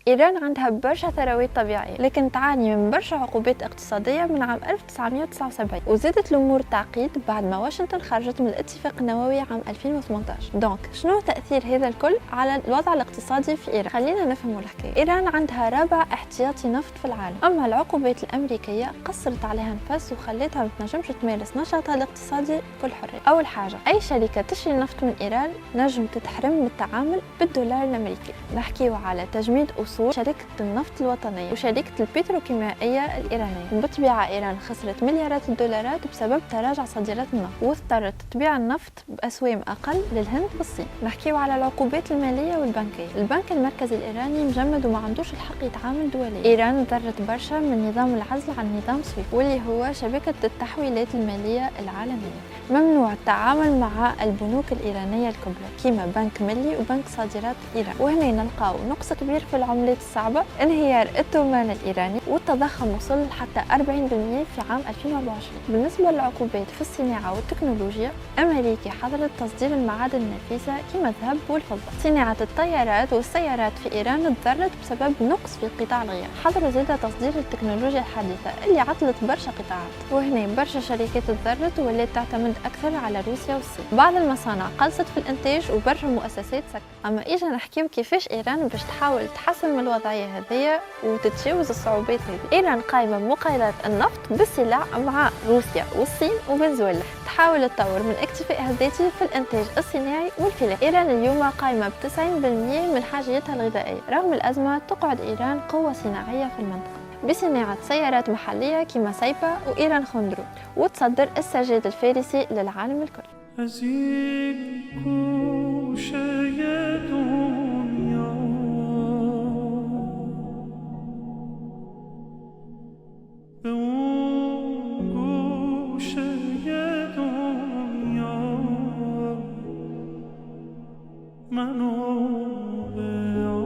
إيران عندها برشا ثروات طبيعية، لكن تعاني من برشا عقوبات اقتصادية من عام 1979، وزادت الأمور تعقيد بعد ما واشنطن خرجت من الاتفاق النووي عام 2018. دونك شنو تأثير هذا الكل على الوضع الاقتصادي في إيران؟ خلينا نفهموا الحكاية. إيران عندها رابع احتياطي نفط في العالم، أما العقوبات الأمريكية قصرت عليها نفس وخلتها ما تنجمش تمارس نشاطها الاقتصادي بكل حرية. أول حاجة، أي شركة تشري نفط من إيران نجم تتحرم من التعامل بالدولار الأمريكي. نحكيو على تجميد أصول شركة النفط الوطنية وشركة البتروكيماوية الإيرانية. وبالطبيعة إيران خسرت مليارات الدولارات بسبب تراجع صادرات النفط، واضطرت تبيع النفط بأسواق أقل للهند والصين. نحكيو على العقوبات المالية والبنكية. البنك المركزي الإيراني مجمد وما عندوش الحق يتعامل دوليا. إيران ضرت برشا من نظام العزل عن نظام سويفت، واللي هو شبكة التحويلات المالية العالمية. ممنوع التعامل مع البنوك الإيرانية الكبرى كيما بنك ملي وبنك صادرات إيران. وهنا نلقاو نقص كبير في العملات الصعبة، انهيار التومان الإيراني، والتضخم وصل حتى 40% في عام 2024. بالنسبة للعقوبات في الصناعة والتكنولوجيا، أمريكا حظرت تصدير المعادن النفيسة كما الذهب والفضة. صناعة الطيارات والسيارات في إيران تضررت بسبب نقص في قطاع الغيار. حظروا زيادة تصدير التكنولوجيا الحديثة اللي عطلت برشا قطاعات، وهنا برشا شركات تضررت وولات تعتمد أكثر على روسيا والصين. بعض المصانع قلصت في الإنتاج وبرشا مؤسسات سكتت. أما إجا نحكيو كيفاش إيران باش تحاول تحسن من الوضعية هذيا وتتجاوز الصعوبات هذه. إيران قايمة بمقايضة النفط بالسلع مع روسيا والصين وفنزويلا، تحاول تطور من اكتفائها الذاتي في الإنتاج الصناعي والفلاحي. إيران اليوم قايمة ب90% من حاجيتها الغذائية. رغم الأزمة تقعد إيران قوة صناعية في المنطقة بصناعة سيارات محلية كما سايبا وإيران خندرو، وتصدر السجاد الفارسي للعالم الكل. منو